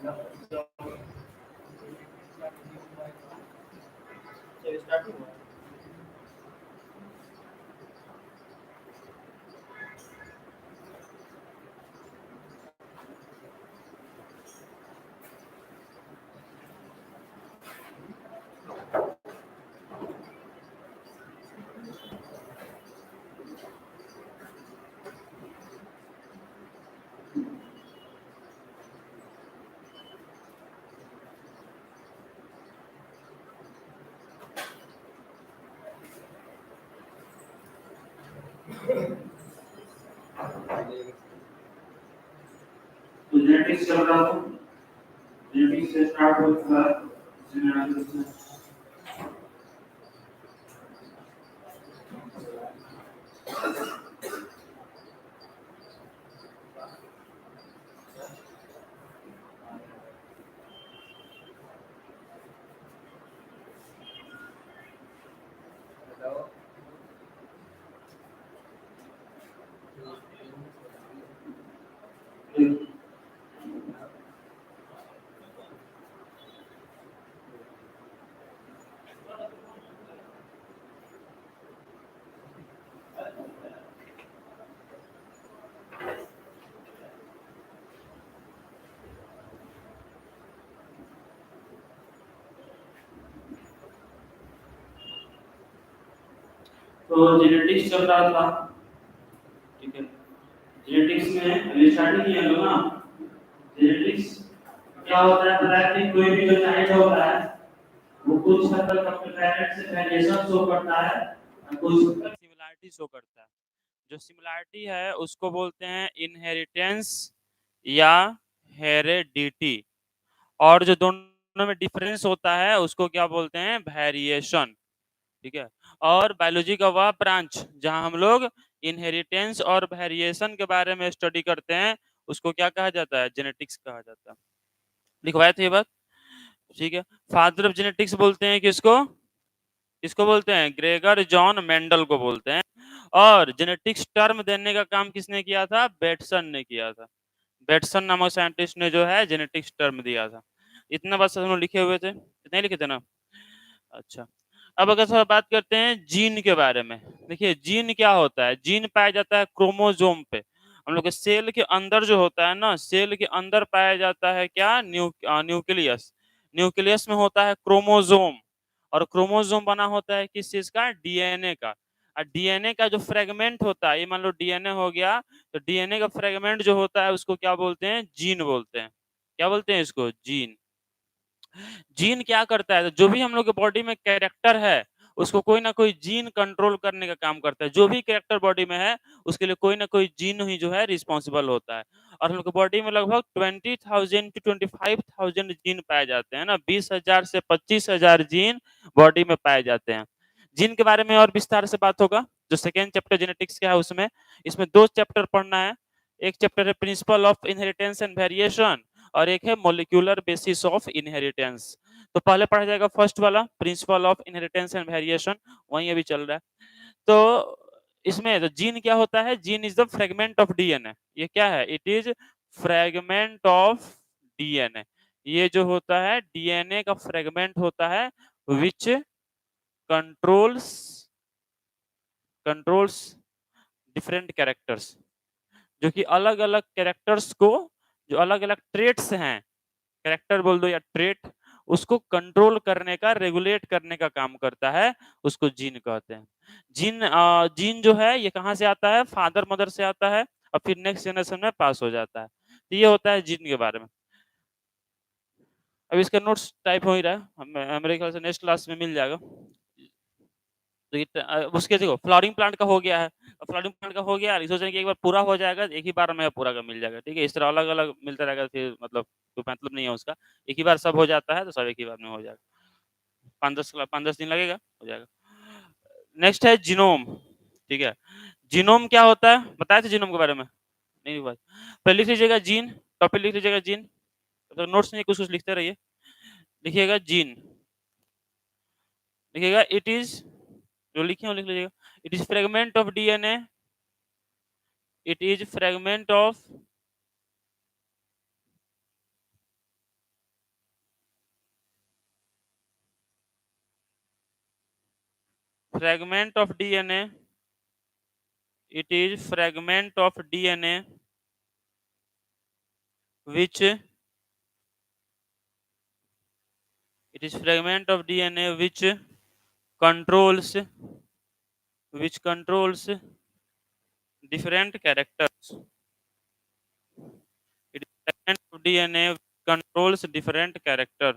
तो जेनेटिक्स चल रहा था, जेनेटिक्स से स्टार्ट होता है तो जेनेटिक्स चल रहा था, ठीक है। जेनेटिक्स में अभी स्टार्टिंग किया लोग ना, जेनेटिक्स क्या होता है पता है कि कोई भी जो चाइल्ड होता है वो कुछ हद तक अपने पेरेंट्स से वेरिएशन शो करता है और कुछ हद तक सिमिलरिटी शो करता है। जो सिमिलरिटी है उसको बोलते हैं इनहेरिटेंस या हेरेडिटी, और जो दोनों में डिफरेंस होता है उसको क्या बोलते हैं, वेरिएशन, ठीक है। और बायोलॉजी का वह ब्रांच जहां हम लोग इनहेरिटेंस और वेरिएशन के बारे में स्टडी करते हैं उसको क्या कहा जाता है, जेनेटिक्स कहा जाता है। लिखवाए थे ये बात, ठीक है। फादर ऑफ जेनेटिक्स बोलते हैं किसको, किसको बोलते हैं, ग्रेगर जॉन मेंडल को बोलते हैं। और जेनेटिक्स टर्म देने का काम किसने किया था, बेटसन ने किया था। बेटसन नामक साइंटिस्ट ने जो है जेनेटिक्स टर्म दिया था। इतना बात सब लोग लिखे हुए थे, नहीं लिखे थे ना? अच्छा, अब अगर थोड़ा बात करते हैं जीन के बारे में। देखिए जीन क्या होता है, जीन पाया जाता है क्रोमोसोम पे। हम लोग के सेल के अंदर जो होता है ना, सेल के अंदर पाया जाता है क्या, न्यूक्लियस। न्यूक्लियस में होता है क्रोमोसोम, और क्रोमोसोम बना होता है किस चीज का, डीएनए का। और डीएनए का जो फ्रेगमेंट होता है, ये मान लो डीएनए हो गया, तो डीएनए का फ्रेगमेंट जो होता है उसको क्या बोलते हैं, जीन बोलते हैं। क्या बोलते हैं इसको, जीन। जीन क्या करता है, तो जो भी हम लोग के बॉडी में कैरेक्टर है उसको कोई ना कोई जीन कंट्रोल करने का काम करता है। जो भी कैरेक्टर बॉडी में है उसके लिए कोई ना कोई जीन ही जो है रिस्पॉन्सिबल होता है। और हम लोग के बॉडी में लगभग 20,000 to 25,000 जीन पाए जाते हैं ना, 20,000 से 25,000 जीन बॉडी में पाए जाते हैं। जीन के बारे में और विस्तार से बात होगा जो सेकेंड चैप्टर जेनेटिक्स का है उसमें। इसमें 2 चैप्टर पढ़ना है, एक चैप्टर है principle of inheritance and variation, और एक है मॉलिक्यूलर बेसिस ऑफ इनहेरिटेंस। तो पहले पढ़ा जाएगा फर्स्ट वाला, principle of inheritance and variation, वहीं अभी चल रहा है। तो इसमें तो जीन क्या होता है, gene is the fragment of DNA. ये क्या है, it is fragment of DNA. ये जो होता है डीएनए का फ्रेगमेंट होता है विच कंट्रोल्स कंट्रोल्स डिफरेंट कैरेक्टर्स, जो कि अलग अलग कैरेक्टर्स को, जो अलग अलग ट्रेट्स हैं, कैरेक्टर बोल दो या ट्रेट, उसको कंट्रोल करने का, रेगुलेट करने का काम करता है, उसको जीन कहते हैं। जीन जो है ये कहाँ से आता है, फादर मदर से आता है और फिर नेक्स्ट जनरेशन में पास हो जाता है। तो ये होता है जीन के बारे में। अब इसका नोट्स टाइप हो ही रहा है, मेरे ख्याल से नेक्स्ट क्लास में मिल जाएगा। तो उसके देखो फ्लावरिंग प्लांट का हो गया है, फ्लावरिंग प्लांट का हो गया, सोचें कि एक बार पूरा हो जाएगा, एक ही बार में पूरा का मिल जाएगा, ठीक है। इस तरह अलग अलग मिलता रहेगा, फिर मतलब कोई मतलब नहीं है उसका। एक ही बार सब हो जाता है तो सब एक ही बार में हो जाएगा, 5-10 दिन लगेगा, हो जाएगा। नेक्स्ट है जीनोम, ठीक है। जीनोम क्या होता है, बताए थे जीनोम के बारे में, नहीं बात। पहले लिख लीजिएगा जीन, टॉपिक लिख लीजिएगा जीन, तो नोट्स में कुछ कुछ लिखते रहिए। लिखिएगा जीन, लिखिएगा इट इज, जो लिखे हो लिख लीजिएगा, it is fragment of DNA, it is fragment of fragment of DNA. It is fragment of DNA which it is fragment of DNA controls controls different characters. It is fragment of DNA which controls different character.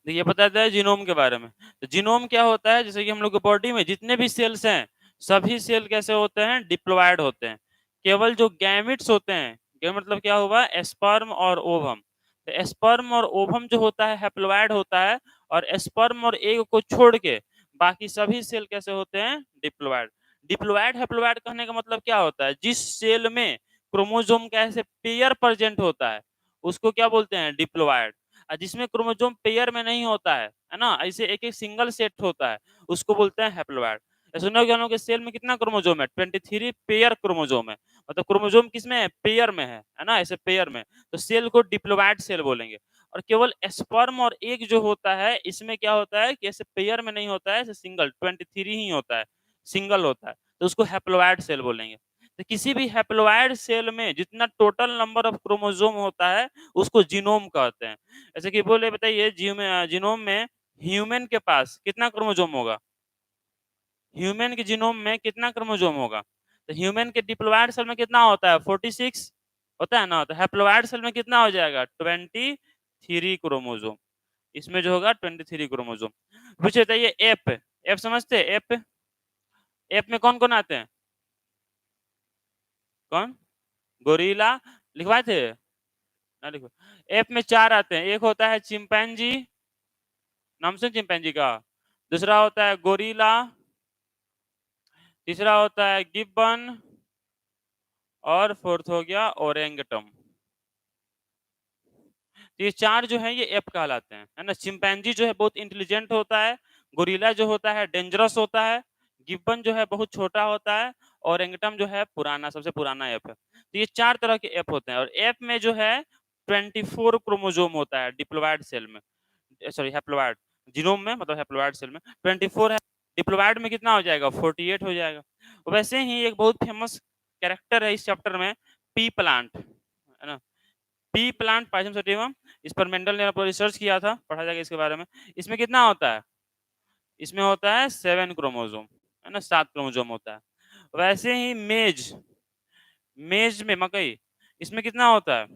देखिए बताता है genome के बारे में। तो genome क्या होता है, जैसे कि हम लोग के बॉडी में जितने भी सेल्स हैं सभी सेल कैसे होते हैं, डिप्लॉयड होते हैं। केवल जो गैमेट्स होते हैं, गैमेट मतलब क्या हुआ, स्पर्म और ओवम। तो स्पर्म और ओवम जो होता है हैप्लॉयड होता है, और स्पर्म और एग को छोड़ के बाकी सभी सेल कैसे होते हैं, डिप्लॉयड। डिप्लॉयड हैप्लॉयड कहने का मतलब क्या होता है, जिस सेल में क्रोमोसोम का ऐसे पेयर प्रेजेंट होता है उसको क्या बोलते हैं, डिप्लॉयड। जिसमें क्रोमोसोम पेयर में नहीं होता है ना, ऐसे एक एक सिंगल सेट होता है उसको बोलते हैं हैप्लॉयड। सुनो कि हम लोग के सेल में कितना क्रोमोसोम है, 23 पेयर क्रोमोसोम है। मतलब क्रोमोसोम किसमें है, पेयर में है ना, ऐसे पेयर में। तो सेल को डिप्लॉयड सेल बोलेंगे। और केवल स्पर्म और एग जो होता है इसमें क्या होता है कि ऐसे पेयर में नहीं होता है, ऐसे सिंगल 23 ही होता है, सिंगल होता है, तो उसको हैप्लॉयड सेल बोलेंगे। तो किसी भी हैप्लॉयड सेल में जितना टोटल नंबर ऑफ क्रोमोसोम होता है उसको जीनोम कहते हैं। ऐसे कि बोले बताइए जीनोम में ह्यूमन के पास कितना क्रोमोसोम होगा, ह्यूमन के जीनोम में कितना क्रोमोसोम होगा। तो ह्यूमन के डिप्लॉयड सेल में कितना होता है, 46 होता है ना। तो हैप्लॉयड सेल में कितना हो जाएगा, 23 क्रोमोसोम। इसमें जो होगा 23 क्रोमोसोम। पूछे बताइए एप, एप समझते हैं एप, एप में कौन कौन आते हैं, कौन, गोरिल्ला, लिखवाए थे ना, लिखो। एप में 4 आते हैं, एक होता है चिंपैंजी, नाम सुन चिंपैंजी का। दूसरा होता है गोरिल्ला, तीसरा होता है गिब्बन, और फोर्थ हो गया ओरेंगटम। तो ये 4 जो है ये एप कहलाते हैं, है ना। चिंपैंजी जो है बहुत इंटेलिजेंट होता है, गोरिल्ला जो होता है डेंजरस होता है, गिब्बन जो है बहुत छोटा होता है, और ओरेंगटम जो है पुराना, सबसे पुराना एप है। तो ये 4 तरह के एप होते हैं। और एप में जो है 24 क्रोमोसोम होता है डिप्लॉयड सेल में, सॉरी हैप्लॉयड, जीनोम में मतलब हैप्लॉयड सेल में 24 है, डिप्लॉयड में कितना हो जाएगा, 48 हो जाएगा। वैसे ही एक बहुत फेमस कैरेक्टर है इस चैप्टर में, पी प्लांट, है ना। पी प्लांट पाइथम सटिवम, इस पर मेंडल ने अपना रिसर्च किया था, पढ़ा जाएगा इसके बारे में। इसमें कितना होता है, इसमें होता है 7 क्रोमोसोम, है ना, 7 क्रोमोसोम होता है। वैसे ही मेज, मेज में मकई, इसमें कितना होता है,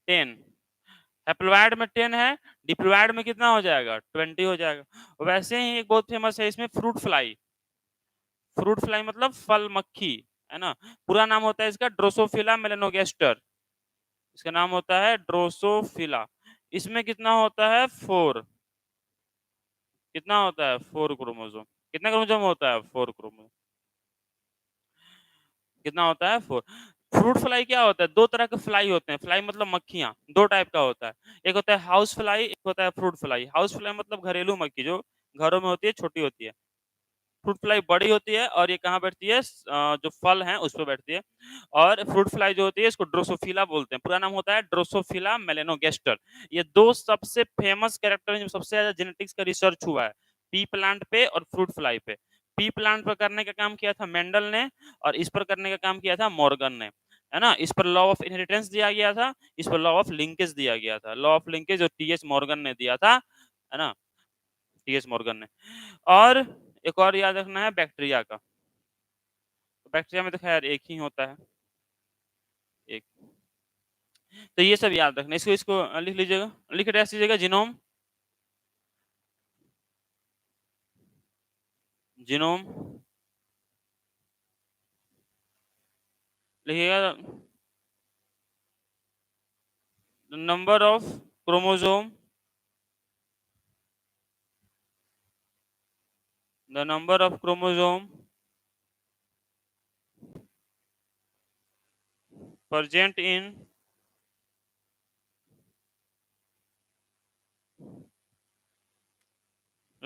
10। हैप्लॉयड में 10 है, डिप्लॉयड में कितना हो जाएगा, 20 हो जाएगा। वैसे ही एक बहुत फेमस है इसमें फ्रूट फ्लाई, फ्रूट फ्लाई मतलब फल मक्खी, है ना। पूरा नाम होता है इसका ड्रोसोफिला मेलेनोगेस्टर, इसका नाम होता है ड्रोसोफिला। इसमें कितना होता है, 4, कितना होता है, 4 क्रोमोसोम। कितना क्रोमोसोम होता है, 4 क्रोमोसोम, कितना होता है, 4। फ्रूट फ्लाई क्या होता है, 2 तरह के फ्लाई होते हैं, फ्लाई मतलब मक्खियां, 2 टाइप का होता है। एक होता है हाउस फ्लाई, एक होता है फ्रूट फ्लाई। हाउस फ्लाई मतलब घरेलू मक्खी जो घरों में होती है, छोटी होती है। फ्रूट फ्लाई बड़ी होती है और ये कहाँ बैठती है, जो फल हैं उस पर बैठती है। और फ्रूट फ्लाई जो होती है इसको ड्रोसोफिला बोलते हैं, पूरा नाम होता है ड्रोसोफिला मेलेनोगेस्टर। ये 2 सबसे फेमस कैरेक्टर हैं, जो सबसे ज्यादा जेनेटिक्स का रिसर्च हुआ है, पी प्लांट पे और फ्रूट फ्लाई पे। पी प्लांट पर करने का काम किया था मेंडल ने, और इस पर करने का काम किया था मॉर्गन ने, है ना। इस पर लॉ ऑफ इनहेरिटेंस दिया गया था, इस पर लॉ ऑफ लिंकेज दिया गया था। लॉ ऑफ लिंकेज जो टी एच मॉर्गन ने दिया था, है ना, टी एच मॉर्गन ने। और एक और याद रखना है बैक्टीरिया का, तो बैक्टीरिया में तो खैर एक ही होता है, एक। तो ये सब याद रखना, इसको इसको लिख लीजिएगा, लिख रह दीजिएगा जीनोम, जीनोम लिखिएगा, number of chromosome, the number of chromosome present in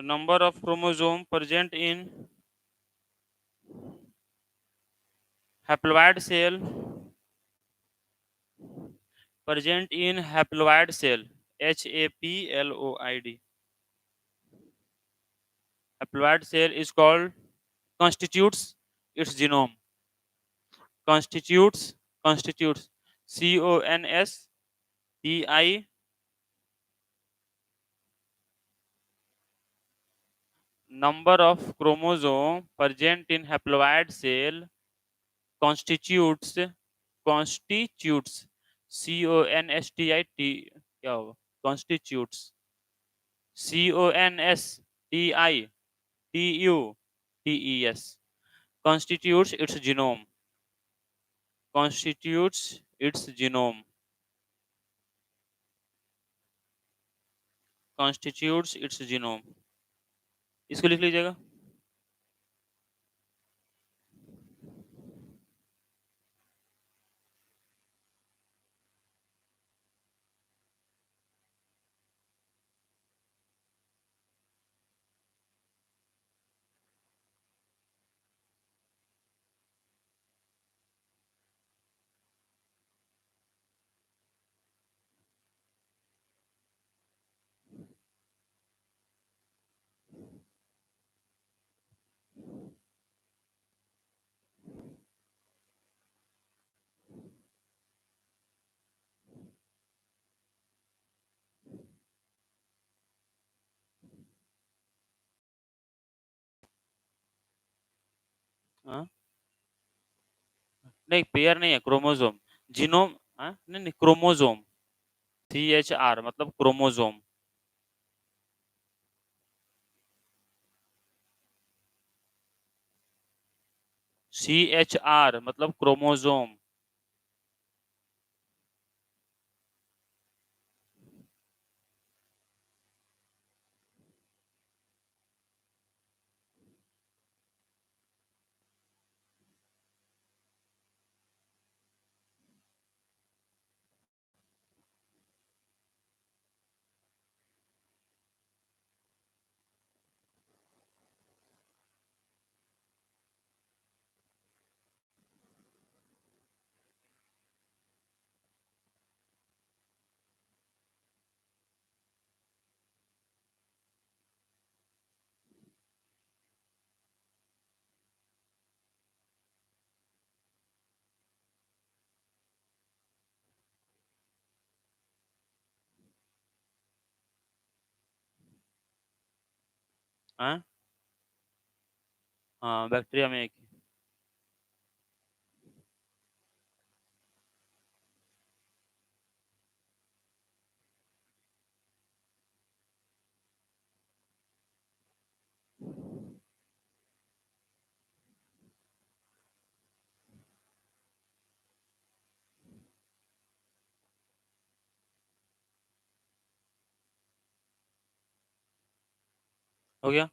number of chromosome present in haploid cell haploid. Haploid cell is called constitutes its genome. Constitutes CONSTI. Number of chromosome present in haploid cell constitutes CONSTIT क्या होगा constitutes CONSTITUTES constitutes its genome. Constitutes its genome. Constitutes its genome. इसको लिख लीजिएगा. हाँ? नहीं pair नहीं है chromosome genome. नहीं नहीं क्रोमोसोम CHR मतलब क्रोमोसोम. CHR मतलब क्रोमोसोम. हाँ हाँ बैक्टीरिया में एक हो गया.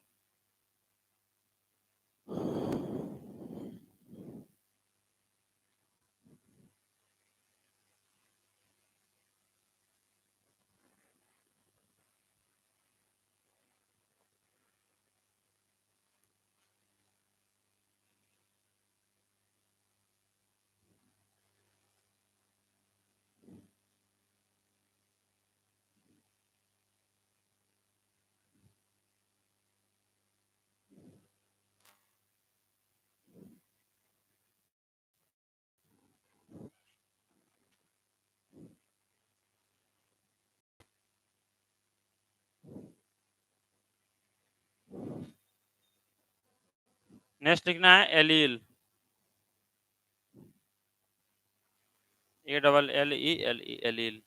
नेक्स्ट लिखना है एलील. ALLELE allele.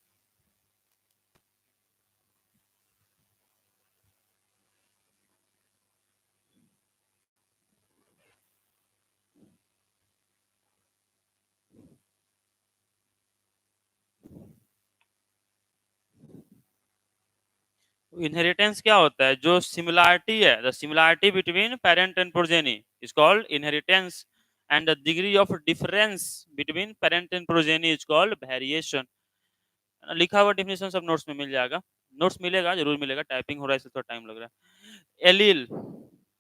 इनहेरिटेंस क्या होता है? जो सिमिलरिटी है, the similarity between parent and progeny is called inheritance and the degree of difference between parent and progeny is called variation. लिखा हुआ डेफिनेशन सब नोट्स में मिल जाएगा. नोट्स मिलेगा, जरूर मिलेगा, टाइपिंग हो रहा है इसलिए थोड़ा टाइम लग रहा है। एलील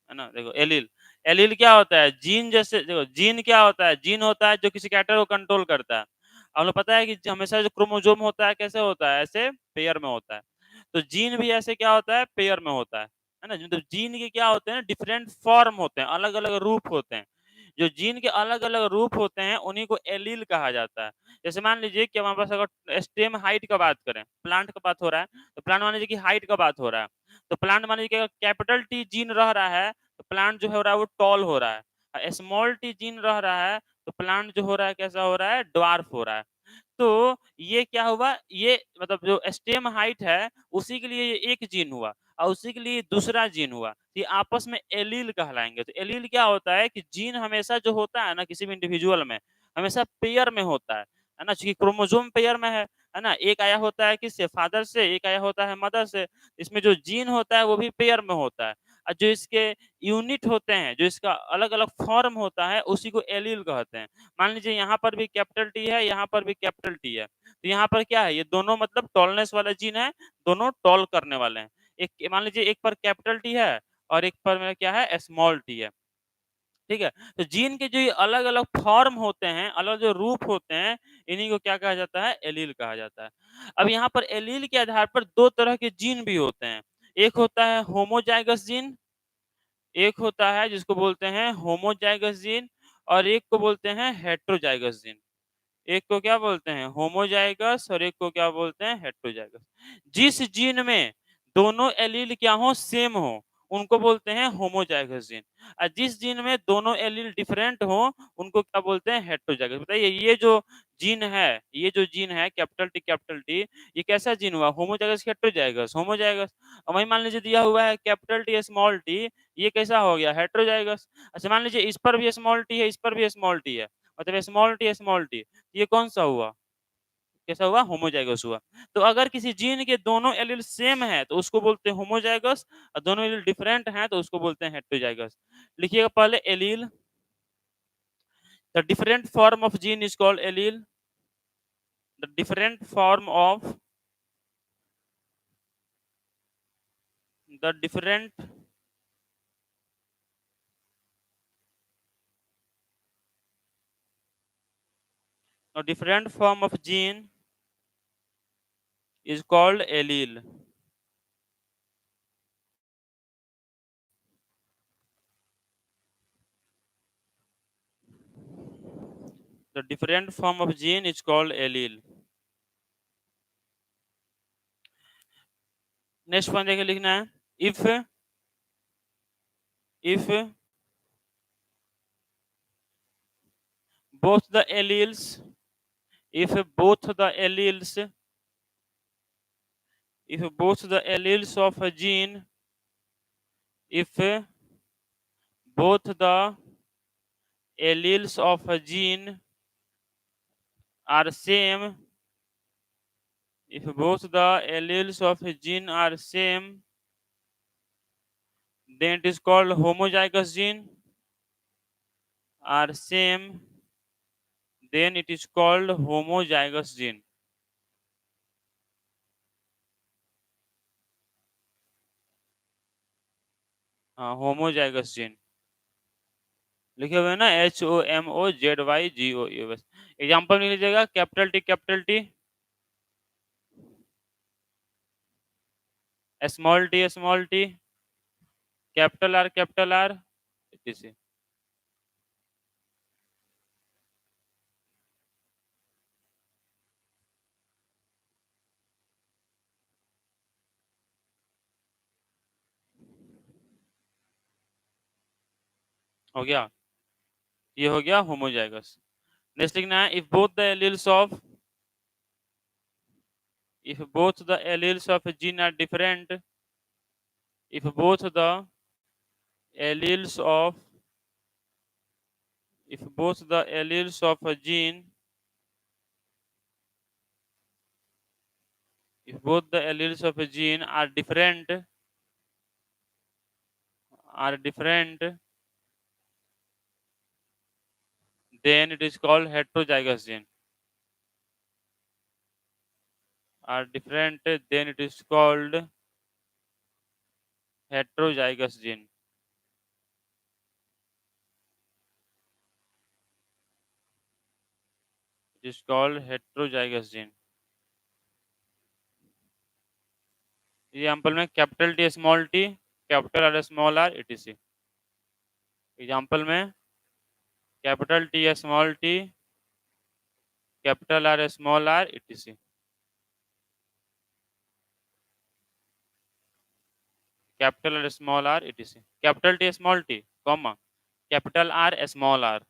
है ना, देखो एलील, एलील क्या होता है? जीन जैसे, देखो जीन क्या होता है? जीन होता है जो किसी कैरेक्टर को कंट्रोल करता है। हम लोग पता है कि हमेशा जो क्रोमोसोम होता है कैसे होता है? ऐसे पेयर में होता है। तो जीन भी ऐसे क्या होता है? पेयर में होता है ना? मतलब जीन के क्या होते हैं? डिफरेंट फॉर्म होते हैं, अलग-अलग रूप होते हैं। जो जीन के अलग-अलग रूप होते हैं उन्हीं को एलील कहा जाता है। जैसे मान लीजिए कि हमारे पास अगर स्टेम हाइट का बात करें, प्लांट का बात हो रहा है, तो प्लांट मान लीजिए कि हाइट का बात हो रहा है। तो प्लांट मान लीजिए कि अगर कैपिटल टी जीन रह रहा है, तो प्लांट जो हो रहा है वो टॉल हो रहा है। स्मॉल टी जीन रह रहा है, तो प्लांट जो हो रहा है कैसा हो रहा है? ड्वार्फ हो रहा है। तो ये क्या हुआ? ये मतलब जो स्टेम हाइट है, उसी के लिए ये एक जीन हुआ और उसी के लिए दूसरा जीन हुआ। ये आपस में एलील कहलाएँगे। तो एलील क्या होता है कि जीन हमेशा जो होता है ना किसी भी इंडिविजुअल में, हमेशा पेयर में होता है ना? चूँकि क्रोमोसोम पेयर में है ना? एक आया होता है किससे? फादर से, एक आया होता है मदर से। इसमें जो जीन होता है वो भी पेयर में होता है। और जो इसके यूनिट होते हैं, जो इसका अलग-अलग फॉर्म होता है, उसी को एलील कहते हैं। मान लीजिए यहाँ पर भी कैपिटल टी है, यहाँ पर भी कैपिटल टी है। तो यहाँ पर क्या है? ये दोनों मतलब टॉलनेस वाला जीन है, दोनों टॉल करने वाले हैं। एक मान लीजिए एक पर कैपिटल टी है और एक पर में क्या है? स्मॉल टी है। ठीक है? तो जीन के जो ये अलग-अलग फॉर्म होते हैं, अलग जो रूप होते हैं, इन्हीं को क्या कहा जाता है? एलील कहा जाता है। अब यहाँ पर एलील के आधार पर 2 तरह के जीन भी होते हैं। एक होता है होमोजाइगस जीन, एक होता है जिसको बोलते हैं होमोजाइगस जीन और एक को बोलते हैं हेटेरोजाइगस जीन। एक को क्या बोलते हैं? होमोजाइगस और एक को क्या बोलते हैं? हेटेरोजाइगस। जिस जीन में दोनों एलील क्या हो? सेम हो, उनको बोलते हैं होमोजाइगस जीन। और जिस जीन में दोनों एलील डिफरेंट हो, उनको क्या बोलते हैं? हेटेरोजाइगस। बताइए ये जो जीन है कैपिटल टी, ये कैसा जीन हुआ? होमोजाइगस कि हेटेरोजाइगस? होमोजाइगस। और वहीं मान लीजिए दिया हुआ है कैपिटल टी, स्मॉल टी, ये कैसा हो गया? हेटेरोजाइगस। अच्छा मान लीजिए इस पर भी स्मॉल टी है, इस पर भी स्मॉल टी है। मतलब स्मॉल टी, ये कौन-सा हुआ? कैसा हुआ? होमोजाइगस हुआ। तो अगर किसी जीन के दोनों एलील सेम हैं, तो उसको बोलते हैं होमोजाइगस और दोनों एलील डिफरेंट हैं, तो उसको बोलते हैं हेटेरोजाइगस। लिखिएगा पहले allele, the different form of gene is called allele, the different form of the different different form of gene is called allele. The different form of gene is called allele. Next point देखिए लिखना है, if if both the alleles if both the alleles if both the alleles of a gene if both the alleles of a gene are same if both the alleles of a gene are same, then it is called homozygous gene. Are same, then it is called homozygous gene. homozygous gene लिखे हुए हैं ना, HOMOZYGOUS। Example लिख लीजिएगा, capital T, small T, capital are, etc। हो गया, ये हो गया होमोजाइगस। नेक्स्ट लिखना है, if both the alleles of a gene are different, if both the alleles of if both the alleles of a gene if both the alleles of a gene are different, then it is called heterozygous gene। are different, then it is called heterozygous gene. It is called heterozygous gene. Example में capital T small T, capital R small R, etc. Example में capital T small T, capital R small R, etc. Capital R small R, etc. Capital T small T, comma, capital R small R,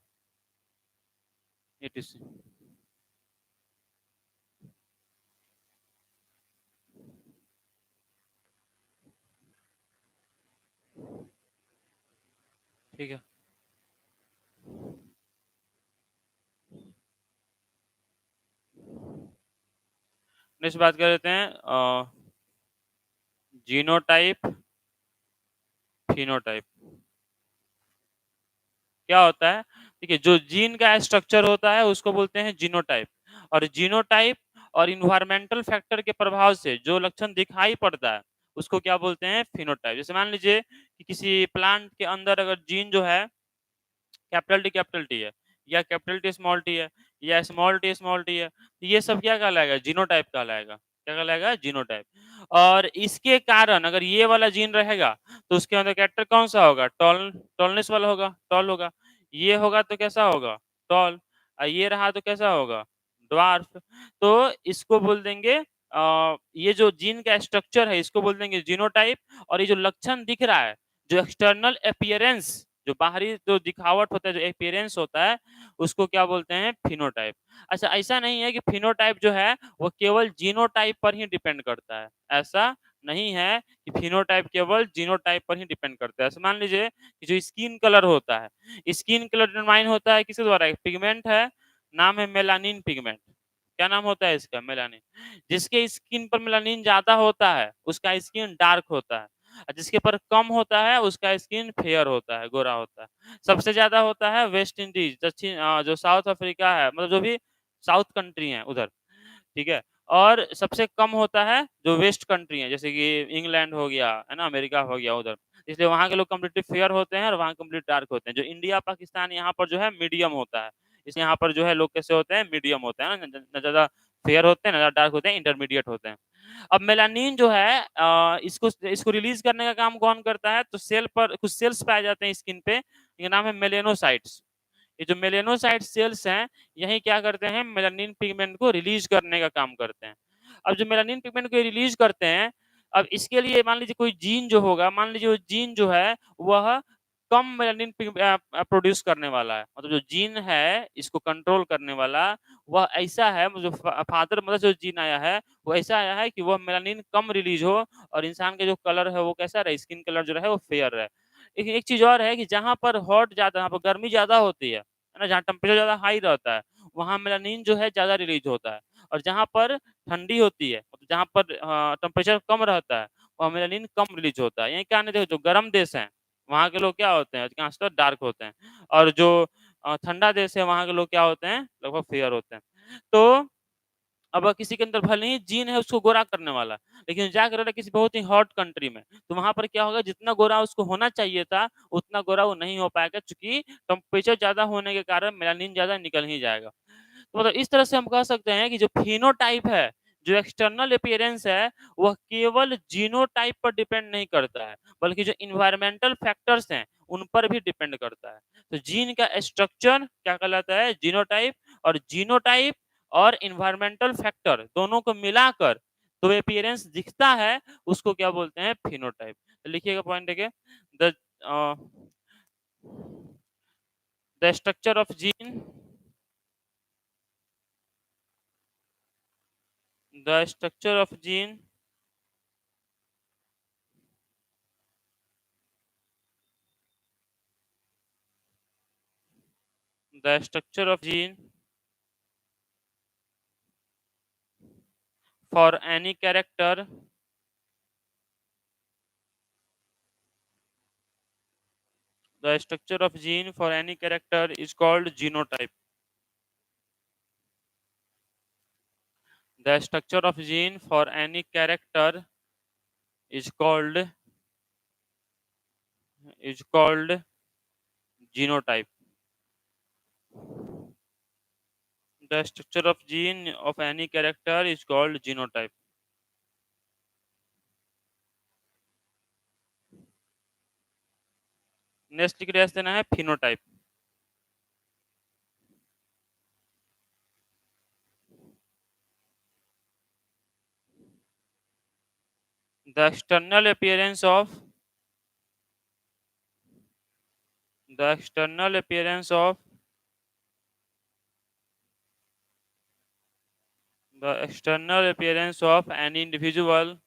etc. ठीक है। Next बात कर लेते हैं genotype, phenotype. क्या होता है? ठीक है, जो जीन का स्ट्रक्चर होता है उसको बोलते हैं जीनोटाइप, और जीनोटाइप और इन्वायरमेंटल फैक्टर के प्रभाव से जो लक्षण दिखाई पड़ता है उसको क्या बोलते हैं? फिनोटाइप। जैसे मान लीजिए कि किसी प्लांट के अंदर अगर जीन जो है कैपिटल टी है, या कैपिटल टी स्मॉल टी है, या स्मॉल टी है, तो ये सब क्या कहलाएगा? जीनोटाइप कहलाएगा। क्या कहलाएगा? जीनोटाइप। और इसके कारण अगर ये वाला जीन रहेगा तो उसके अंदर कैरेक्टर कौन सा होगा? टॉलनेस वाला होगा, टॉल होगा। ये होगा तो कैसा होगा? टॉल। ये रहा तो कैसा होगा? ड्वार्फ। तो इसको बोल देंगे ये जो जीन का स्ट्रक्चर है इसको बोल देंगे जीनोटाइप, और ये जो लक्षण दिख रहा है, जो एक्सटर्नल अपीयरेंस, जो बाहरी जो दिखावट होता है, जो अपीयरेंस होता है, उसको क्या बोलते हैं? फिनोटाइप। अच्छा, ऐसा नहीं है कि फिनोटाइप जो है वो केवल जीनोटाइप पर ही डिपेंड करता है। ऐसा नहीं है कि फिनोटाइप केवल जीनोटाइप पर ही डिपेंड करता है। ऐसे मान लीजिए कि जो स्किन कलर होता है, स्किन कलर डिटरमाइन होता है किसके द्वारा? एक पिगमेंट है, नाम है मेलानिन पिगमेंट। क्या नाम होता है इसका? मेलानिन। जिसके स्किन पर मेलानिन ज़्यादा होता है उसका स्किन डार्क होता है, और जिसके पर कम होता है उसका स्किन फेयर होता है, गोरा होता है। सबसे ज़्यादा होता है वेस्ट इंडीज़, जो साउथ अफ्रीका है, मतलब जो भी साउथ कंट्री हैं उधर, ठीक है? और सबसे कम होता है जो वेस्ट कंट्री है, जैसे कि इंग्लैंड हो गया, है ना, अमेरिका हो गया उधर। इसलिए वहाँ के लोग कंप्लीटली फेयर होते हैं और वहाँ कंप्लीट डार्क होते हैं। जो इंडिया, पाकिस्तान यहाँ पर जो है मीडियम होता है। इसलिए यहाँ पर जो है लोग कैसे होते हैं? मीडियम होते हैं, ना ज़्यादा फेयर होते हैं, ना ज़्यादा डार्क होते हैं, इंटरमीडिएट होते हैं। अब मेलानिन जो है इसको इसको रिलीज़ करने का काम कौन करता है? तो सेल पर कुछ सेल्स पाए जाते हैं स्किन पे, इनका नाम है मेलेनोसाइट्स। ये जो मेलेनोसाइट सेल्स हैं, यही क्या करते हैं? मेलानिन पिगमेंट को रिलीज़ करने का काम करते हैं। अब जो मेलानिन पिगमेंट को रिलीज़ करते हैं, अब इसके लिए मान लीजिए कोई जीन जो होगा, मान लीजिए वो जीन जो है वह कम मेलानिन प्रोड्यूस करने वाला है। मतलब जो जीन है इसको कंट्रोल करने वाला, वह ऐसा है, जो फादर मदर जो जीन आया है, वो ऐसा आया है कि वह मेलानिन कम रिलीज़ हो और इंसान का जो कलर है वो कैसा रहे? स्किन कलर जो रहे वो फेयर रहे। लेकिन एक चीज़ और है कि जहाँ पर हॉट ज़्यादा, जहाँ पर गर्मी ज़्यादा होती है ना? जहाँ टेम्परेचर ज़्यादा हाई रहता है, वहाँ मेलानिन जो है ज़्यादा रिलीज़ होता है, और जहाँ पर ठंडी होती है, मतलब जहाँ पर टेम्परेचर कम रहता है, वहाँ मेलानिन कम रिलीज़ होता है। यही कारण है, देखो जो गर्म देश हैं, वहाँ के लोग क्या होते हैं? अधिकांशतः डार्क होते हैं, और जो ठंडा देश है वहाँ के लोग क्या होते हैं? लगभग फेयर होते हैं। तो अब किसी के अंदर भले ही जीन है उसको गोरा करने वाला, लेकिन जाकर रहा किसी बहुत ही हॉट कंट्री में, तो वहाँ पर क्या होगा? जितना गोरा उसको होना चाहिए था, उतना गोरा वो नहीं हो पाएगा, चूँकि टेम्परेचर ज़्यादा होने के कारण मेलानिन ज़्यादा निकल ही जाएगा। तो मतलब इस तरह से हम कह सकते हैं कि जो फिनोटाइप है, जो एक्सटर्नल अपीयरेंस है, वह केवल जीनोटाइप पर डिपेंड नहीं करता है, बल्कि जो एनवायरमेंटल फैक्टर्स हैं, उन पर भी डिपेंड करता है। तो जीन का स्ट्रक्चर क्या कहलाता है? जीनोटाइप। और जीनोटाइप और एनवायरमेंटल फैक्टर दोनों को मिलाकर जो अपीयरेंस दिखता है उसको क्या बोलते हैं? फिनोटाइप। तो लिखिएगा पॉइंट देखिए, the the structure of gene, the structure of gene, the structure of gene for any character, the structure of gene for any character is called genotype. The structure of gene for any character is called genotype. The structure of gene of any character is called genotype. Next लिख देना है phenotype. The external appearance of the external appearance of the external appearance of any individual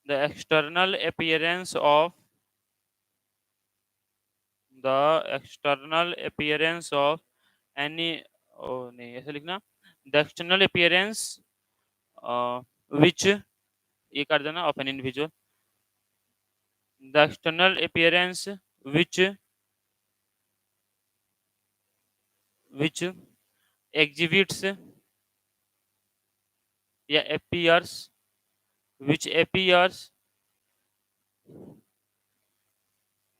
the external appearance of the external appearance of any नहीं ऐसे लिखना the external appearance which ये कर देना of an individual the external appearance which exhibits या appears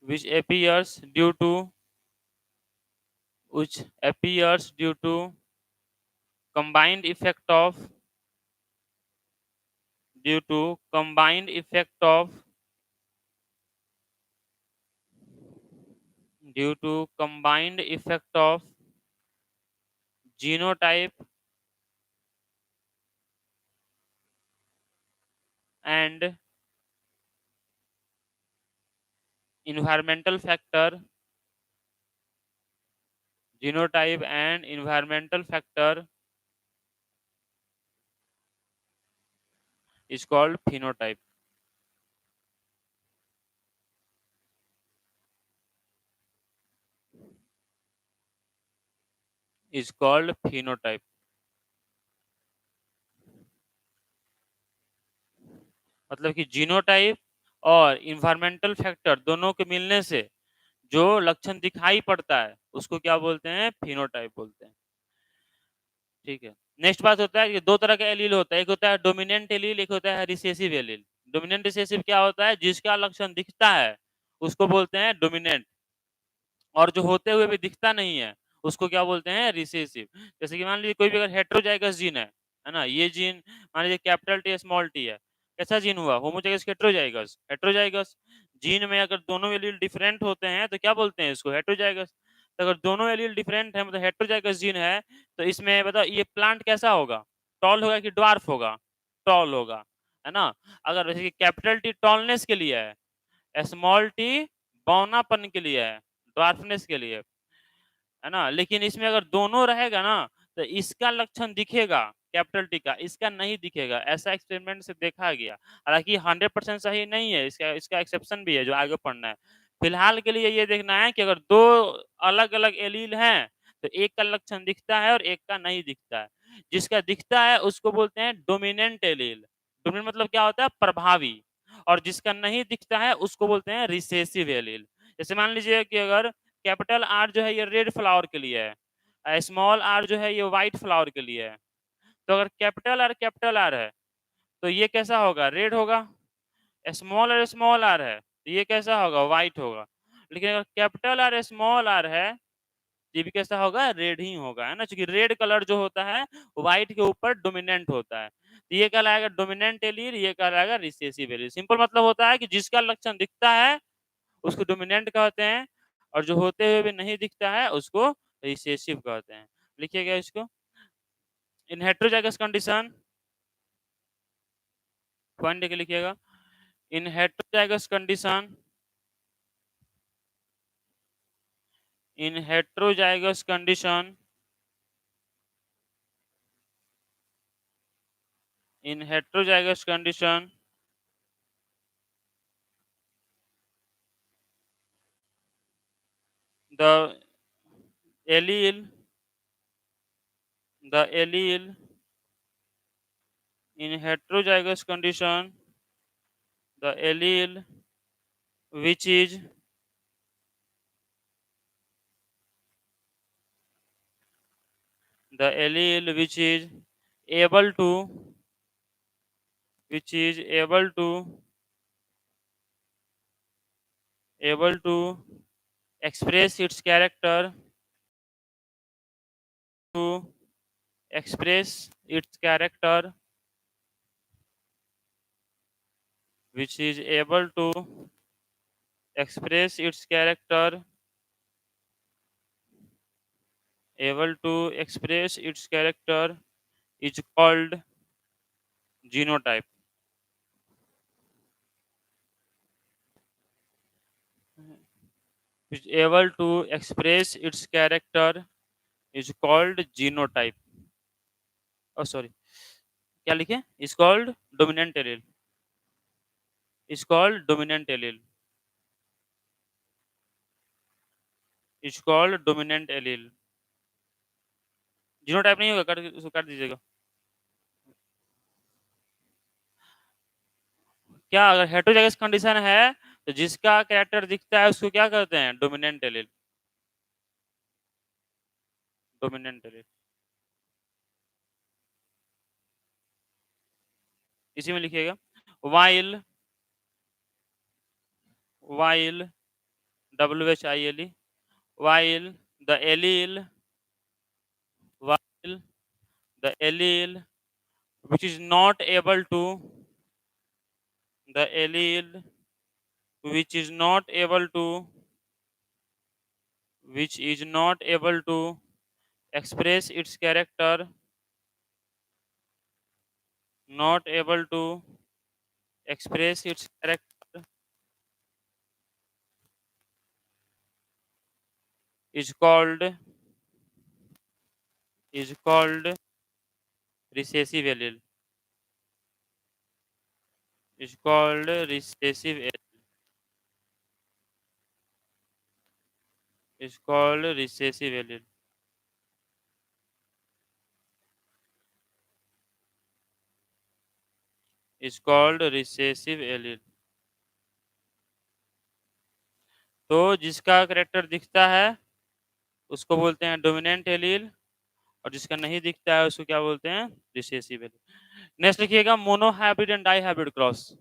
which appears due to which appears due to combined effect of due to combined effect of due to combined effect of genotype and environmental factor genotype and environmental factor is called phenotype is called phenotype मतलब कि genotype और environmental factor दोनों के मिलने से जो लक्षण दिखाई पड़ता है उसको क्या बोलते हैं फिनोटाइप बोलते हैं ठीक है नेक्स्ट बात होता है कि दो तरह का एलील होता है एक होता है डोमिनेंट एलील एक होता है रिसेसिव एलील डोमिनेंट रिसेसिव क्या होता है जिसका लक्षण दिखता है उसको बोलते हैं डोमिनेंट और जो होते हुए भी दिखता नहीं है उसको क्या बोलते हैं रिसेसिव जैसे कि मान लीजिए कोई भी अगर हेट्रोजाइगस जीन है ना ये जीन मान लीजिए कैपिटल टी स्मॉल टी है कैसा जीन हुआ होमोजाइगस हेट्रोजाइगस हेट्रोजाइगस जीन में अगर दोनों एलील डिफरेंट होते हैं तो क्या बोलते हैं इसको हेट्रोजाइगस तो अगर दोनों एलील डिफरेंट है मतलब हेट्रोजाइगस जीन है तो इसमें बताओ ये प्लांट कैसा होगा टॉल होगा कि ड्वार्फ होगा टॉल होगा है ना अगर जैसे कि कैपिटल टी टॉलनेस के लिए है स्मॉल टी बौनापन के लिए है ड्वार्फनेस के लिए है ना लेकिन इसमें अगर दोनों रहेगा ना तो इसका लक्षण दिखेगा कैपिटल टी का इसका नहीं दिखेगा ऐसा एक्सपेरिमेंट से देखा गया हालांकि 100% सही नहीं है इसका इसका एक्सेप्शन भी है जो आगे पढ़ना है फिलहाल के लिए ये देखना है कि अगर दो अलग अलग एलील हैं तो एक का लक्षण दिखता है और एक का नहीं दिखता है जिसका दिखता है उसको बोलते हैं डोमिनेंट एलील डोमिनेंट मतलब क्या होता है प्रभावी और जिसका नहीं दिखता है उसको बोलते हैं रिसेसिव एलील जैसे मान लीजिए कि अगर कैपिटल आर जो है ये रेड फ्लावर के लिए है स्मॉल आर जो है ये व्हाइट फ्लावर के लिए है तो अगर कैपिटल आर है तो ये कैसा होगा रेड होगा स्मॉल आर है तो ये कैसा होगा व्हाइट होगा लेकिन अगर कैपिटल आर स्मॉल आर है ये भी कैसा होगा रेड ही होगा है ना क्योंकि रेड कलर जो होता है व्हाइट के ऊपर डोमिनेंट होता है तो ये कहलाएगा डोमिनेंट एलील ये कहलाएगा रिसेसिव एलील सिंपल मतलब होता है कि जिसका लक्षण दिखता है उसको डोमिनेंट कहते हैं और जो होते हुए भी नहीं दिखता है उसको रिसेसिव कहते हैं लिखिएगा इसको इन हेट्रोजाइगस कंडीशन पॉइंट देके लिखिएगा इन heterozygous condition in heterozygous condition in heterozygous condition the allele in heterozygous condition the allele which is the allele which is able to able to express its character to express its character which is able to express its character is called genotype. Which able to express its character is called genotype. Oh sorry, क्या लिखे? Is called dominant allele. Is called dominant allele. Is called dominant allele. Genotype नहीं होगा, उसको काट दीजिएगा। क्या अगर heterozygous condition है तो जिसका कैरेक्टर दिखता है उसको क्या कहते हैं? Dominant allele. डोमिनेंट एलील इसी में लिखिएगा। while WHILE while the allele which is not able to the allele which is not able to express its character not able to express its character is called recessive allele. Is called recessive allele. Is called recessive allele. Is called recessive allele. तो जिसका character दिखता है उसको बोलते हैं dominant allele और जिसका नहीं दिखता है उसको क्या बोलते हैं? Recessive allele. नेक्स्ट लिखिएगा monohybrid and dihybrid cross.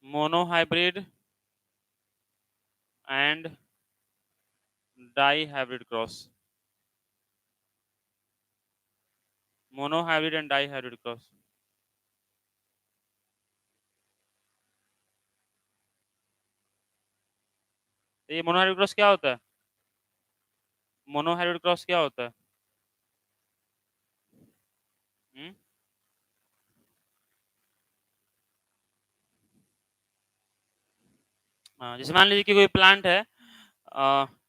Monohybrid and dihybrid cross. Monohybrid and dihybrid cross. ये मोनोहाइब्रिड क्रॉस क्या होता है? मोनोहाइब्रिड क्रॉस क्या होता है? हाँ, जैसे मान लीजिए कि कोई प्लांट है,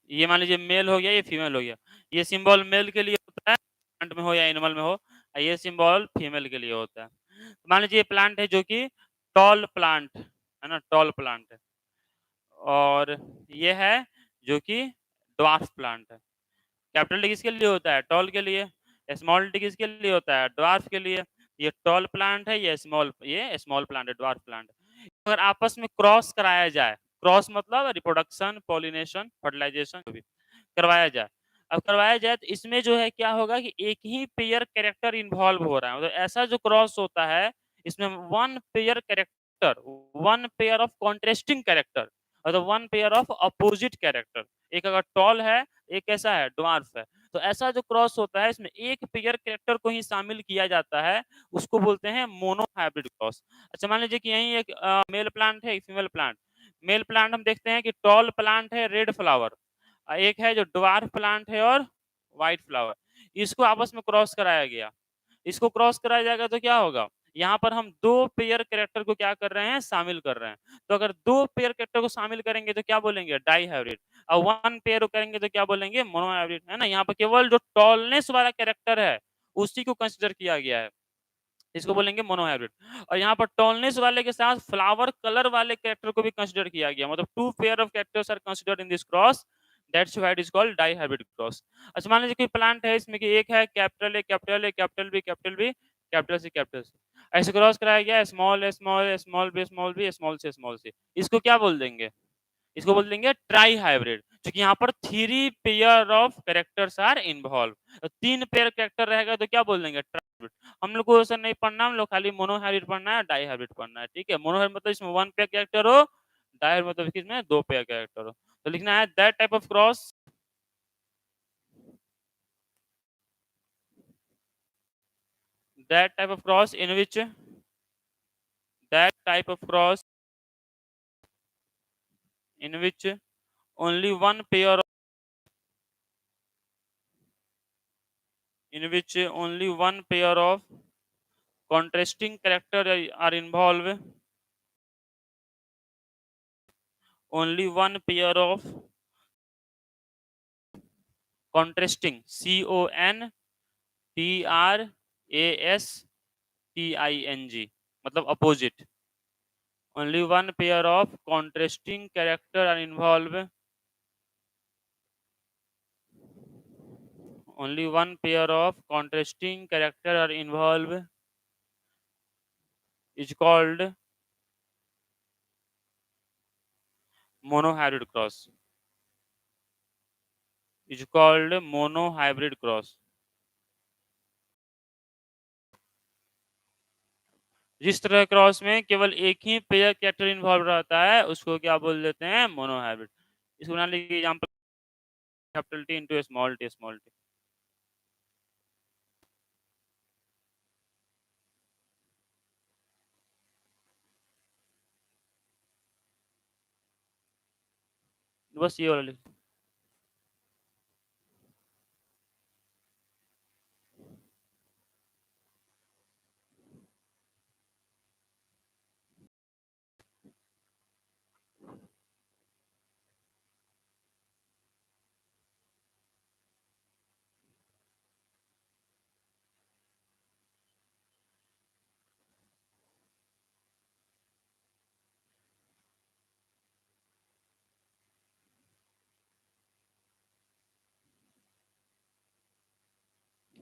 ये मान लीजिए मेल हो गया, ये फीमेल हो गया। ये सिंबल मेल के लिए होता है, प्लांट में हो या एनिमल में हो, ये सिंबल फीमेल के लिए होता है। मान लीजिए प्लांट है जो कि टॉल प्लांट है ना, टॉल प्लांट है, और ये है जो कि ड्वार्फ प्लांट है। कैपिटल टी किसके लिए होता है? टॉल के लिए। स्मॉल टी किसके लिए होता है? ड्वार्फ के लिए। ये टॉल प्लांट है, ये स्मॉल प्लांट है, ड्वार्फ प्लांट है। अगर आपस में क्रॉस कराया जाए, क्रॉस मतलब रिप्रोडक्शन, पॉलिनेशन, फर्टिलाइजेशन भी करवाया जाए। अब करवाया जाए तो इसमें जो है क्या होगा कि एक ही पेयर कैरेक्टर इन्वॉल्व हो रहा है, मतलब ऐसा जो क्रॉस होता है इसमें one pair character, one pair of contrasting character, मतलब one pair of opposite character. एक अगर टॉल है, एक कैसा है? ड्वार्फ है। तो ऐसा जो क्रॉस होता है इसमें एक पेयर कैरेक्टर को ही शामिल किया जाता है, उसको बोलते हैं मोनोहाइब्रिड क्रॉस। अच्छा मान लीजिए कि यही एक मेल प्लांट है, एक फीमेल प्लांट। मेल प्लांट हम देखते हैं कि टॉल प्लांट है, रेड फ्लावर, एक है जो ड्वार्फ प्लांट है और व्हाइट फ्लावर। इसको आपस में क्रॉस कराया गया। इसको क्रॉस कराया जाएगा तो क्या होगा? यहाँ पर हम दो पेयर कैरेक्टर को क्या कर रहे हैं? शामिल कर रहे हैं। तो अगर दो पेयर कैरेक्टर को शामिल करेंगे तो क्या बोलेंगे? Dihybrid. और वन पेयर को करेंगे तो क्या बोलेंगे? मोनो हाइब्रिड, है ना। यहाँ पर केवल जो टॉलनेस वाला कैरेक्टर है उसी को कंसिडर किया गया है, इसको बोलेंगे मोनो हाइब्रिड। और यहाँ पर टॉलनेस वाले के साथ फ्लावर कलर वाले कैरेक्टर को भी कंसिडर किया गया, मतलब two pair of characters are considered in this cross, that's why it is called dihybrid cross. अच्छा मान लीजिए कोई प्लांट है, इसमें कि एक है capital A, capital A, capital B, capital B, capital C, capital C, ऐसे क्रॉस कराया गया, small A, small A, small B, small B, small C, small C. इसको क्या बोल देंगे? इसको बोल देंगे ट्राई हाइब्रिड, क्योंकि यहाँ पर 3 pair of characters are involve. तो 3 पेयर कैरेक्टर रहेगा तो क्या बोल देंगे, ट्राई हाइब्रिड। हम लोग को ऐसा नहीं पढ़ना, हम लोग खाली मोनो हाइब्रिड पढ़ना है, डाई हाइब्रिड पढ़ना है, ठीक है। मोनो हाइब्रिड मतलब इसमें 1 पेयर कैरेक्टर हो, डाई हाइब्रिड मतलब इसमें 2 पेयर कैरेक्टर हो। तो लिखना है that type of cross, that type of cross in which that type of cross in which only one pair of, in which only one pair of contrasting character are involved, only one pair of contrasting, CONTRASTING मतलब opposite, only one pair of contrasting character are involved, only one pair of contrasting character are involved is called monohybrid cross, is called monohybrid cross। जिस तरह cross में केवल एक ही pair character involve रहता है उसको क्या बोल देते हैं, मोनोहाइब्रिड। इसको बना लीजिए example, capital T into small T, small T. बस ये वाला लिख,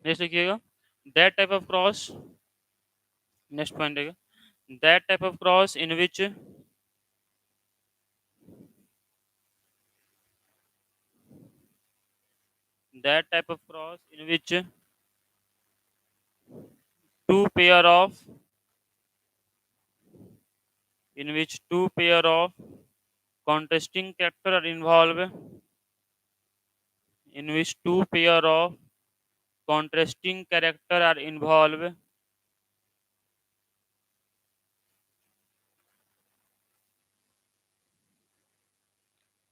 नेक्स्ट लिखिएगा that type of cross, next point है that type of cross in which that type of cross in which two pair of in which two pair of contrasting character are involved, in which two pair of contrasting character are involved,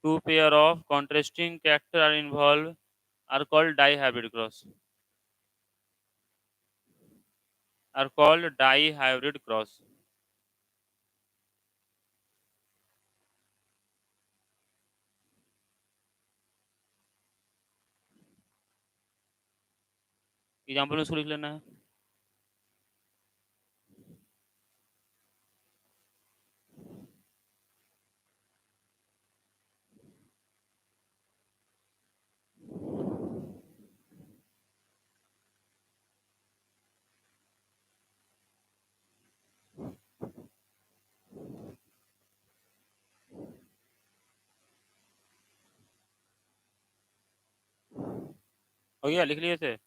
two pair of contrasting character are involved are called dihybrid cross, are called dihybrid cross। Example में उसको लिख लेना है। हो गया, लिख लिए थे।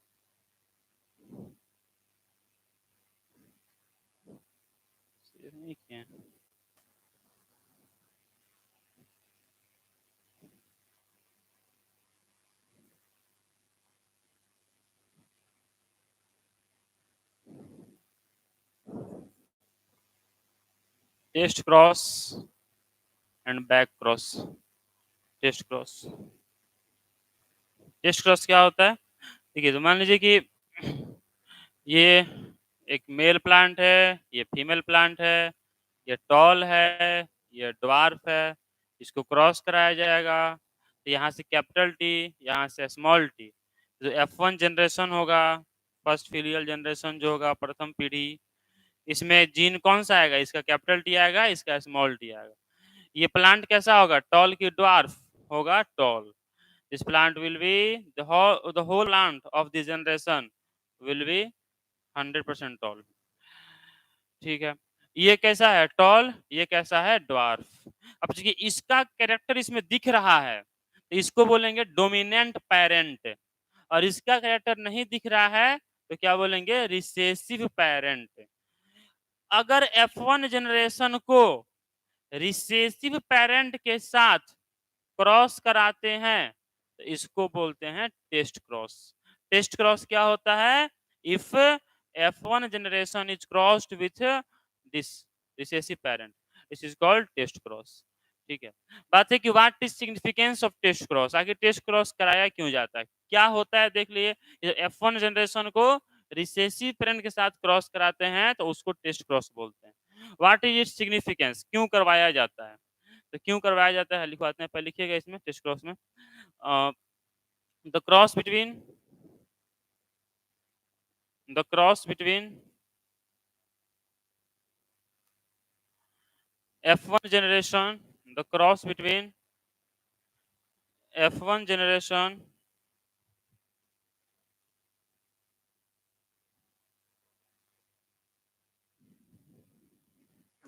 नहीं किए। Test cross and back cross, test cross, test cross क्या होता है, ठीक है। तो मान लीजिए कि ये एक मेल प्लांट है, ये फीमेल प्लांट है, ये टॉल है, ये ड्वार्फ है, इसको क्रॉस कराया जाएगा। तो यहाँ से कैपिटल टी, यहाँ से स्मॉल टी, जो F1 जनरेशन होगा, फर्स्ट फिलियल जनरेशन जो होगा, प्रथम पीढ़ी, इसमें जीन कौन सा आएगा, इसका कैपिटल टी आएगा, इसका स्मॉल टी आएगा। ये प्लांट कैसा होगा, टॉल की ड्वार्फ होगा tall. This plant will be the whole plant of this generation will be 100% tall, ठीक है। ये कैसा है टॉल, ये कैसा है ड्वार्फ। अब देखिए इसका कैरेक्टर इसमें दिख रहा है तो इसको बोलेंगे डोमिनेंट पेरेंट, और इसका कैरेक्टर नहीं दिख रहा है तो क्या बोलेंगे रिसेसिव पेरेंट। अगर F1 जनरेशन को रिसेसिव पेरेंट के साथ क्रॉस कराते हैं तो इसको बोलते हैं टेस्ट क्रॉस। टेस्ट क्रॉस क्या होता है? If F1 generation is crossed with this recessive parent, this is called test cross. ठीक है, बात है कि what is significance of test cross, आखिर टेस्ट क्रॉस कराया क्यों जाता है, क्या होता है देख लिए। F1 जनरेशन को रिसेसिव पेरेंट के साथ क्रॉस कराते हैं तो उसको टेस्ट क्रॉस बोलते हैं। व्हाट इज इट्स सिग्निफिकेंस, क्यों करवाया जाता है, तो क्यों करवाया जाता है लिखवाते हैं, पहले लिखिएगा इसमें टेस्ट क्रॉस में the cross between F1 generation, the cross between F1 generation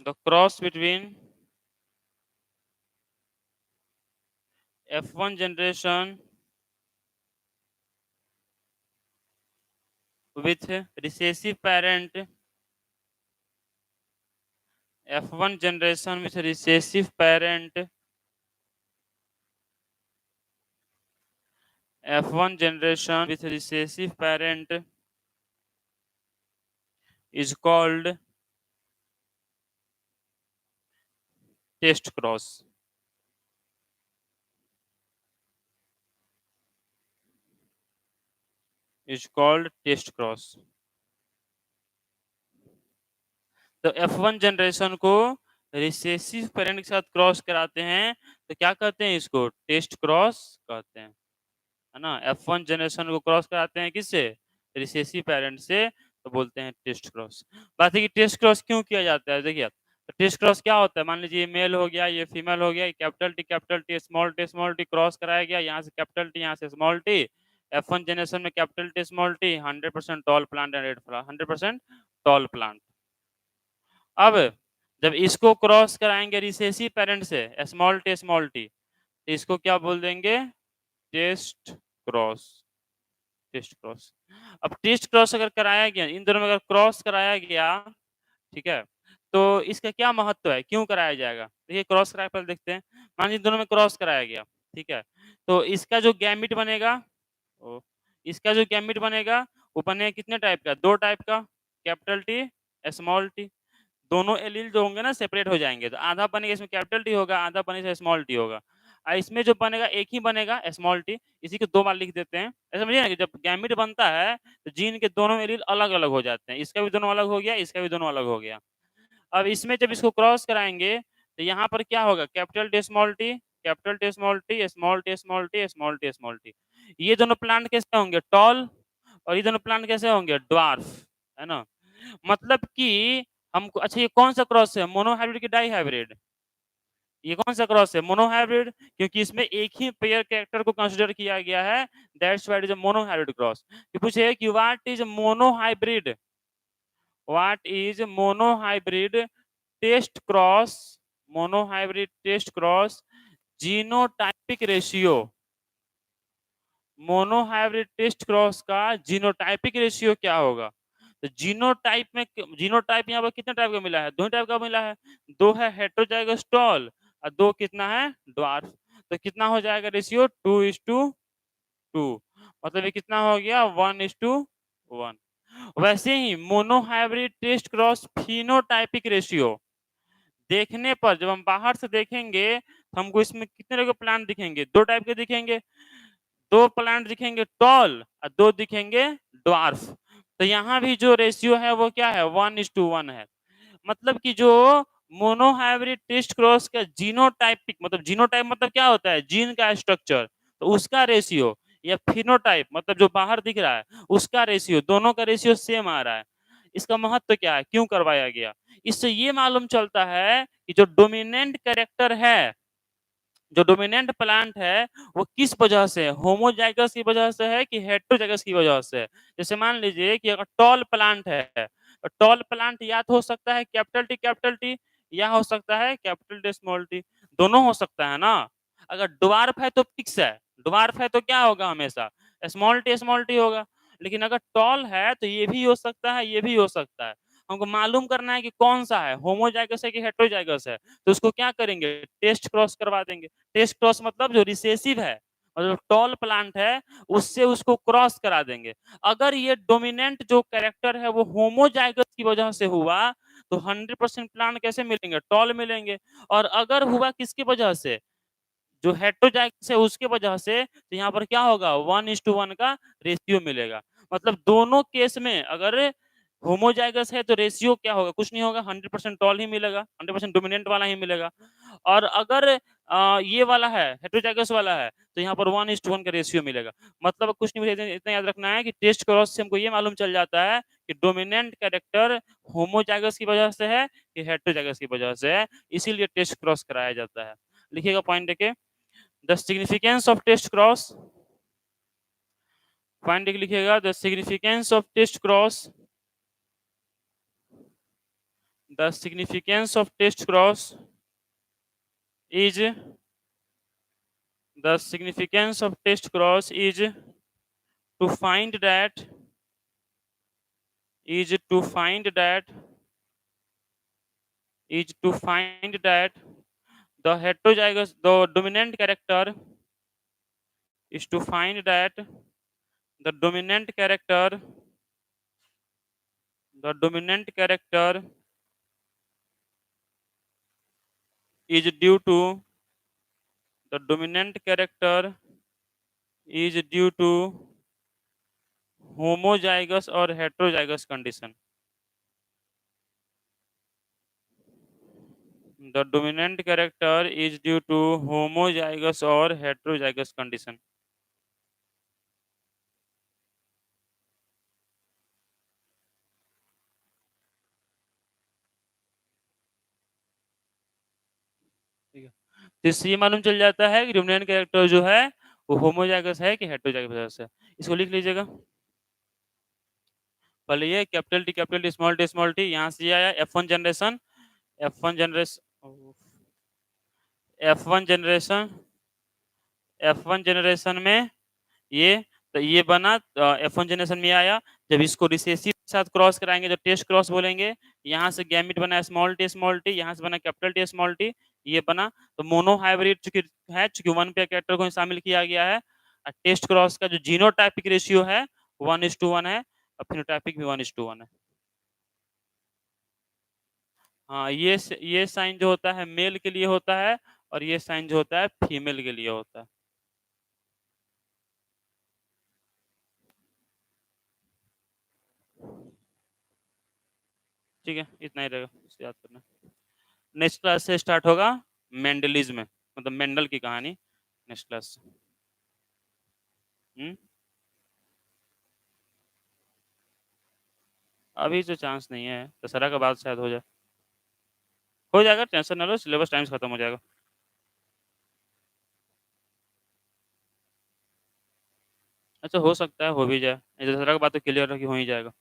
the cross between F1 generation with recessive parent, F1 generation with recessive parent, F1 generation with recessive parent is called test cross. Is called test cross. तो F1 generation को recessive parent के साथ cross कराते हैं तो क्या कहते हैं, इसको टेस्ट क्रॉस कहते हैं, है ना। F1 जनरेशन को क्रॉस कराते हैं किससे, रिसेसिव पेरेंट से, तो बोलते हैं टेस्ट क्रॉस। बात है कि टेस्ट क्रॉस क्यों किया जाता है, देखिए तो टेस्ट क्रॉस क्या होता है, मान लीजिए ये मेल हो गया, ये फीमेल हो गया, capital T small T cross कराया गया, यहाँ से कैपिटल टी, यहाँ से स्मॉल टी। F1 जनरेशन में capital T small T 100% tall plant and 100% tall plant. अब जब इसको क्रॉस कराएंगे रिसेसिव पेरेंट से स्मॉल टी, तो इसको क्या बोल देंगे, टेस्ट क्रॉस। Test cross. अब टेस्ट क्रॉस अगर कराया गया, इन दोनों में अगर क्रॉस कराया गया, ठीक है, तो इसका क्या महत्व है, क्यों कराया जाएगा, देखिए क्रॉस कराया पहले देखते हैं। मान लीजिए दोनों में क्रॉस कराया गया, ठीक है, तो इसका जो गैमिट बनेगा, इसका जो गैमिट बनेगा वो बनेगा कितने टाइप का, 2 टाइप का, कैपिटल टी स्मॉल टी। दोनों एलील जो होंगे ना सेपरेट हो जाएंगे, तो आधा बनेगा इसमें कैपिटल टी होगा, आधा बनेगा स्मॉल टी होगा। इसमें जो बनेगा एक ही बनेगा स्मॉल टी, इसी को 2 बार लिख देते हैं। ऐसा समझिए ना कि जब गैमिट बनता है तो जीन के दोनों एलील अलग-अलग हो जाते हैं, इसका भी दोनों अलग हो गया, इसका भी दोनों अलग हो गया। अब इसमें जब इसको क्रॉस कराएंगे तो यहाँ पर क्या होगा, capital T small T, capital T small T, small T small T, small T small T. ये दोनों प्लांट कैसे होंगे, टॉल, और ये दोनों प्लांट कैसे होंगे, ड्वार्फ, है ना। मतलब कि हमको, अच्छा ये कौन सा क्रॉस है, मोनो हाइब्रिड की डाई हाइब्रिड, ये कौन सा क्रॉस है, मोनो हाइब्रिड, क्योंकि इसमें एक ही पेयर कैरेक्टर को कंसीडर किया गया है, that's why it is a monohybrid cross. ये पूछे कि what is monohybrid, what is monohybrid test cross, monohybrid test cross genotypic ratio, monohybrid test cross का genotypic ratio क्या होगा। तो जीनोटाइप में, genotype यहाँ पर कितने टाइप का मिला है, 2 टाइप का मिला है, 2 है हेटेरोजाइगस टॉल और 2 कितना है ड्वार्फ। तो कितना हो जाएगा रेशियो, 2:2, मतलब ये कितना हो गया 1:1। वैसे ही monohybrid test cross phenotypic ratio, देखने पर जब हम बाहर से देखेंगे तो हमको इसमें कितने तरह के प्लांट दिखेंगे, 2 टाइप के दिखेंगे, 2 प्लांट दिखेंगे टॉल और 2 दिखेंगे ड्वार्फ। तो यहाँ भी जो रेशियो है वो क्या है, 1:1 है। मतलब कि जो मोनो हाइब्रिड टेस्ट क्रॉस का जीनोटाइपिक, मतलब जीनोटाइप मतलब क्या होता है, जीन का स्ट्रक्चर, तो उसका रेशियो, या फिनोटाइप मतलब जो बाहर दिख रहा है उसका रेशियो, दोनों का रेशियो सेम आ रहा है। इसका महत्व क्या है, क्यों करवाया गया, इससे ये मालूम चलता है कि जो डोमिनेंट कैरेक्टर है, जो डोमिनेंट प्लांट है वो किस वजह से है, होमोजाइगस की वजह से है कि हेटेरोजाइगस की वजह से है। जैसे मान लीजिए कि अगर टॉल प्लांट है टॉल प्लांट या तो हो सकता है कैपिटल टी या हो सकता है कैपिटल टी स्मॉल टी, दोनों हो सकता है ना। अगर ड्वार्फ है तो फिक्स है, ड्वार्फ है तो क्या होगा हमेशा स्मॉल टी होगा। लेकिन अगर टॉल है तो ये भी हो सकता है, ये भी हो सकता है। हमको मालूम करना है कि कौन सा है, होमोजाइगस है कि हेटेरोजाइगस है। तो उसको क्या करेंगे, टेस्ट क्रॉस करवा देंगे। टेस्ट क्रॉस मतलब जो रिसेसिव है और जो टॉल प्लांट है उससे उसको क्रॉस करा देंगे। अगर ये डोमिनेंट जो कैरेक्टर है वो होमोजाइगस की वजह से हुआ तो 100% प्लांट कैसे मिलेंगे, टॉल मिलेंगे। और अगर हुआ किसकी वजह से, जो हेटेरोजाइगस है उसके वजह से, तो यहाँ पर क्या होगा 1:1 का रेशियो मिलेगा। मतलब दोनों केस में अगर होमोजाइगस है तो रेशियो क्या होगा, कुछ नहीं होगा, 100% टॉल ही मिलेगा, 100% डोमिनेंट वाला ही मिलेगा। और अगर ये वाला है हेटेरोजाइगस वाला है तो यहाँ पर 1:1 का रेशियो मिलेगा। मतलब कुछ नहीं, इतना याद रखना है कि टेस्ट क्रॉस से हमको ये मालूम चल जाता है कि डोमिनेंट कैरेक्टर होमोजाइगस की वजह से है कि हेटेरोजाइगस की वजह से है, इसीलिए टेस्ट क्रॉस कराया जाता है। लिखिएगा पॉइंट देके, the significance of test cross, point देके लिखिएगा, the significance of test cross, the significance of test cross is, the significance of test cross is to find that, is to find that, is to find that the heterozygous, the dominant character, is to find that the dominant character, the dominant character is due to, the dominant character is due to homozygous or heterozygous condition. The dominant character is due to homozygous or heterozygous condition. ठीक है, तो इससे ये मालूम चल जाता है कि डोमिनेंट कैरेक्टर जो है वो होमोजाइगस है कि हेटेरोजाइगस है। इसको लिख लीजिएगा। पहले ये कैपिटल टी स्मॉल टी, यहाँ से ये आया F1 generation, F1 generation, F1 generation, F1 generation में ये, तो ये बना F1 जनरेशन में आया। जब इसको रिसेसिव के साथ क्रॉस कराएंगे तो टेस्ट क्रॉस बोलेंगे। यहाँ से गैमेट बना स्मॉल टी, यहाँ से बना कैपिटल टी स्मॉल टी, ये बना। तो मोनो हाइब्रिड चूंकि है, चूंकि 1 पे कैरेक्टर को शामिल किया गया है। टेस्ट क्रॉस का जो जीनोटाइपिक रेशियो है 1:1 है और फिनोटाइपिक भी 1:1 है। हाँ, ये साइन जो होता है मेल के लिए होता है और ये साइन जो होता है फीमेल के लिए होता है। ठीक है, इतना ही रहेगा, इसको याद करना। नेक्स्ट क्लास से स्टार्ट होगा मेंडलिज्म, मतलब मेंडल की कहानी नेक्स्ट क्लास से। अभी तो चांस नहीं है, दशहरा के बाद शायद हो जाए, हो जाएगा, टेंशन ना लो, सिलेबस टाइम से खत्म हो जाएगा। अच्छा, हो सकता है हो भी जाए, दशहरा के बाद तो क्लियर हो ही जाएगा।